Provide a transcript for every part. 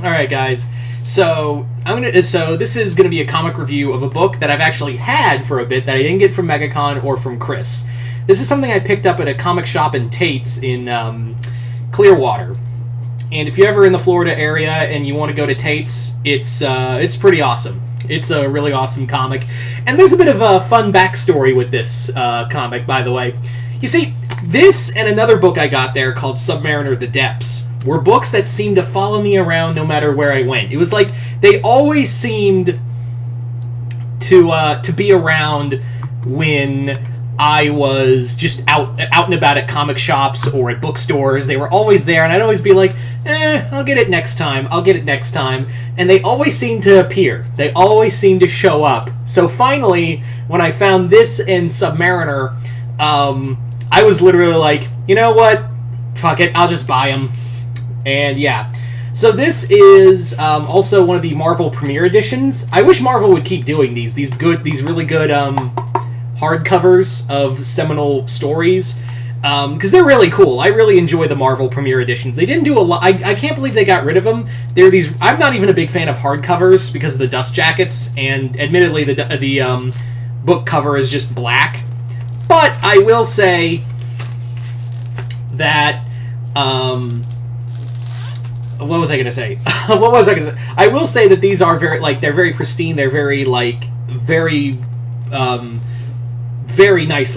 All right, guys. So this is gonna be a comic review of a book that I've actually had for a bit that I didn't get from MegaCon or from Chris. This is something I picked up at a comic shop in Tate's in Clearwater. And if you're ever in the Florida area and you want to go to Tate's, it's pretty awesome. It's a really awesome comic. And there's a bit of a fun backstory with this comic, by the way. You see, this and another book I got there called Submariner The Depths were books that seemed to follow me around no matter where I went. It was like they always seemed to be around when I was just out and about at comic shops or at bookstores. They were always there, and I'd always be like, I'll get it next time. And they always seemed to appear. They always seemed to show up. So finally, when I found this in Submariner, I was literally like, you know what? Fuck it, I'll just buy them. And yeah. So this is also one of the Marvel Premiere Editions. I wish Marvel would keep doing these really good hardcovers of seminal stories, because they're really cool. I really enjoy the Marvel Premiere Editions. They didn't do a lot. I can't believe they got rid of them. I'm not even a big fan of hardcovers because of the dust jackets, and admittedly the book cover is just black. But I will say that what was I going to say? I will say that these are they're very pristine. They're very very very nice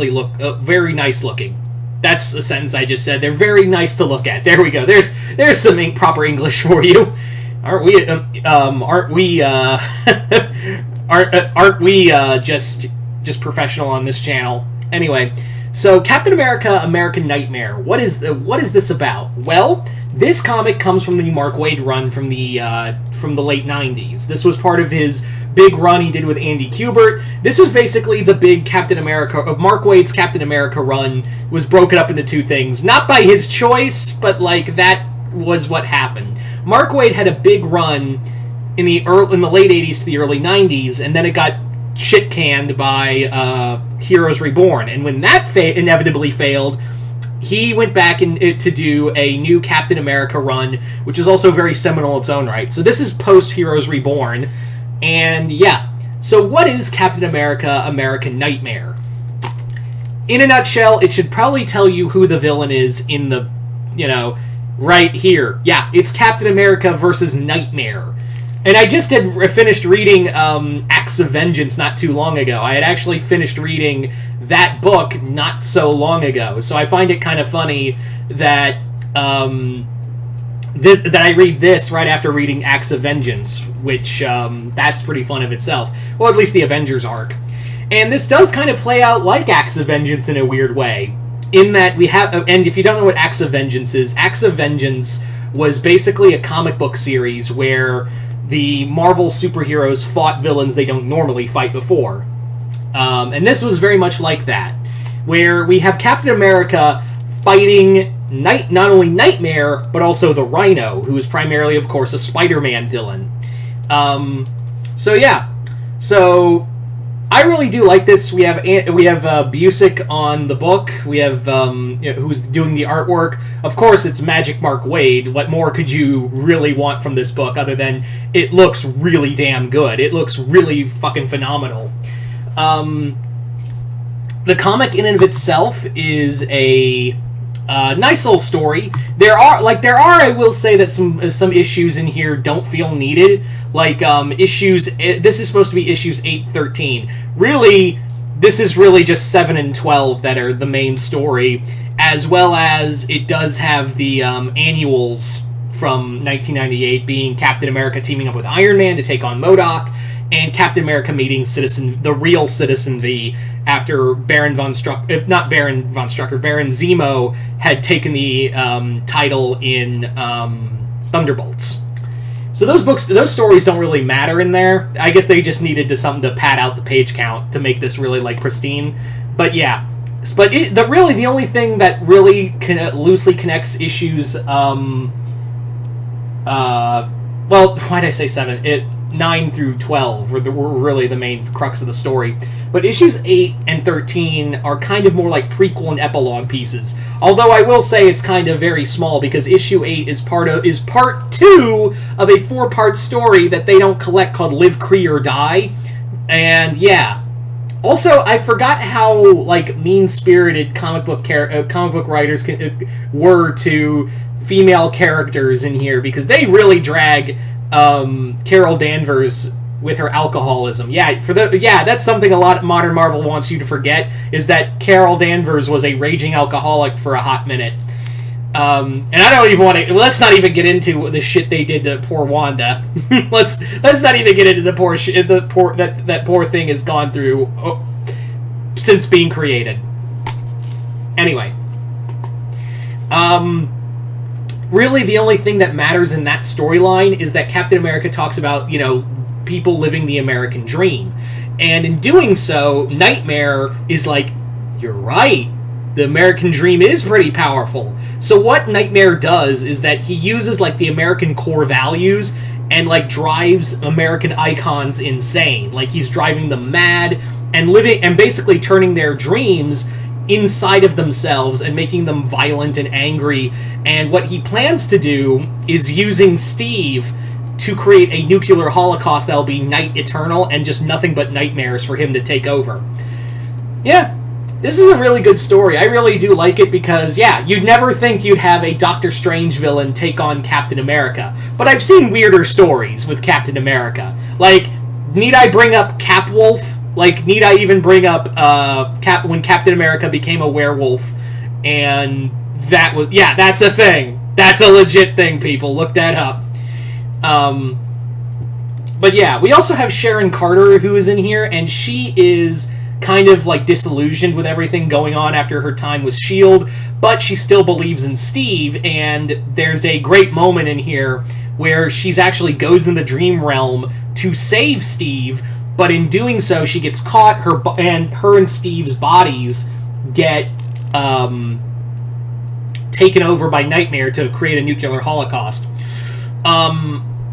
looking. That's the sentence I just said. They're very nice to look at. There we go. There's some proper English for you. Aren't we just professional on this channel? Anyway, so Captain America: American Nightmare. What is this about? Well, this comic comes from the Mark Waid run from the late 90s. This was part of his big run he did with Andy Kubert. This was basically the big Captain America of Mark Waid's Captain America run was broken up into two things. Not by his choice, but that was what happened. Mark Waid had a big run in the late 80s to the early 90s, and then it got shit canned by Heroes Reborn. And when that inevitably failed, he went back to do a new Captain America run, which is also very seminal in its own right. So this is post Heroes Reborn. And yeah, so what is Captain America: American Nightmare? In a nutshell, it should probably tell you who the villain is in the, right here. Yeah, it's Captain America versus Nightmare. And I just had finished reading Acts of Vengeance not too long ago. I had actually finished reading that book not so long ago. So I find it kind of funny that that I read this right after reading Acts of Vengeance, which that's pretty fun of itself. Well, at least the Avengers arc. And this does kind of play out like Acts of Vengeance in a weird way, in that we have, and if you don't know what Acts of Vengeance is, Acts of Vengeance was basically a comic book series where the Marvel superheroes fought villains they don't normally fight before. And this was very much like that, where we have Captain America fighting not only Nightmare, but also the Rhino, who is primarily, of course, a Spider-Man villain. So yeah. So I really do like this. We have Busiek on the book. We have who's doing the artwork. Of course, it's Magic Mark Waid. What more could you really want from this book other than it looks really damn good? It looks really fucking phenomenal. The comic in and of itself is a nice little story. There are, I will say that some issues in here don't feel needed. This is supposed to be issues 8-13. Really, this is really just 7 and 12 that are the main story, as well as it does have the annuals from 1998 being Captain America teaming up with Iron Man to take on MODOK, and Captain America meeting the real Citizen V after Baron Zemo had taken the title in Thunderbolts. So those stories don't really matter in there. I guess they just needed something to pad out the page count to make this really pristine. But yeah, the only thing that really loosely connects issues. Well, why did I say 7? 9 through 12 were really the main crux of the story. But issues 8 and 13 are kind of more like prequel and epilogue pieces. Although I will say it's kind of very small because issue 8 is part 2 of a 4-part story that they don't collect called Live, Cree, or Die. And yeah. Also, I forgot how like mean-spirited comic book writers were to female characters in here, because they really drag Carol Danvers with her alcoholism. That's something a lot of modern Marvel wants you to forget, is that Carol Danvers was a raging alcoholic for a hot minute. And I don't even want to. Let's not even get into the shit they did to poor Wanda. let's not even get into the poor shit. That poor thing has gone through since being created. Anyway, really the only thing that matters in that storyline is that Captain America talks about, you know, people living the American dream, and in doing so, Nightmare is like, "You're right. The American dream is pretty powerful." So what Nightmare does is that he uses like the American core values and like drives American icons insane. Like he's driving them mad and basically turning their dreams inside of themselves and making them violent and angry. And what he plans to do is using Steve to create a nuclear holocaust that'll be night eternal and just nothing but nightmares for him to take over. Yeah. This is a really good story. I really do like it because, yeah, you'd never think you'd have a Doctor Strange villain take on Captain America. But I've seen weirder stories with Captain America. Like, need I bring up Capwolf? Like, need I even bring up when Captain America became a werewolf? And that was... Yeah, that's a thing. That's a legit thing, people. Look that up. But yeah, we also have Sharon Carter who is in here, and she is kind of like disillusioned with everything going on after her time with S.H.I.E.L.D., but she still believes in Steve, and there's a great moment in here where she's actually goes in the dream realm to save Steve, but in doing so she gets caught, her and Steve's bodies get taken over by Nightmare to create a nuclear holocaust.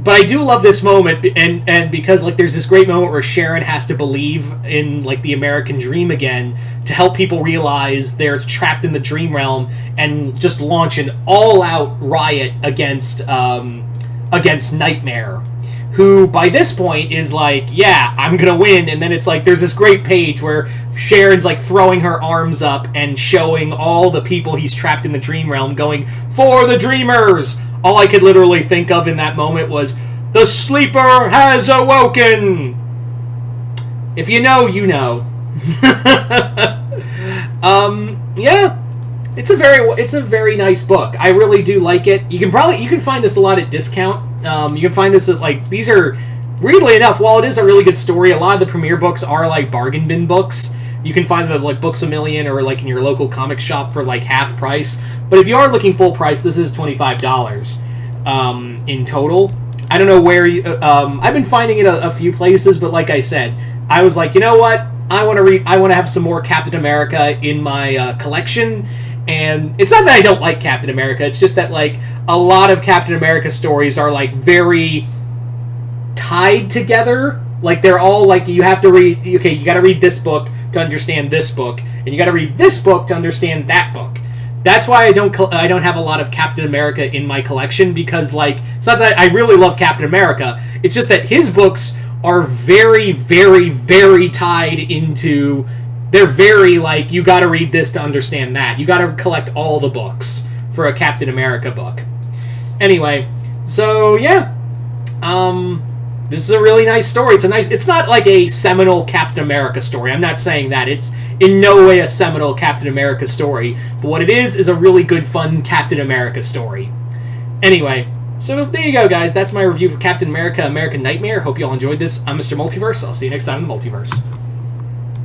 But I do love this moment, and because like there's this great moment where Sharon has to believe in like the American dream again to help people realize they're trapped in the dream realm, and just launch an all-out riot against Nightmare, who by this point is like, yeah, I'm gonna win. And then it's like there's this great page where Sharon's like throwing her arms up and showing all the people he's trapped in the dream realm, going, "For the Dreamers!" All I could literally think of in that moment was, "The sleeper has awoken!" If you know, you know. Yeah. It's a very nice book. I really do like it. You can find this a lot at discount. You can find this at like, these are, weirdly enough, while it is a really good story, a lot of the premiere books are like bargain bin books. You can find them at like Books A Million or like in your local comic shop for like half price. But if you are looking full price, this is $25 in total. I don't know where you... I've been finding it a few places, but like I said, I was like, you know what? I want to have some more Captain America in my collection. And it's not that I don't like Captain America. It's just that like a lot of Captain America stories are like very tied together. Like they're all like, you have to read... Okay, you got to read this book to understand this book, and you got to read this book to understand that book. That's why I don't have a lot of Captain America in my collection, because like, it's not that I really love Captain America, it's just that his books are very, very, very tied into... They're very like, you gotta read this to understand that. You gotta collect all the books for a Captain America book. Anyway, so yeah. This is a really nice story. It's not like a seminal Captain America story. I'm not saying that. It's in no way a seminal Captain America story. But what it is a really good, fun Captain America story. Anyway, so there you go, guys. That's my review for Captain America, American Nightmare. Hope you all enjoyed this. I'm Mr. Multiverse. I'll see you next time in the Multiverse.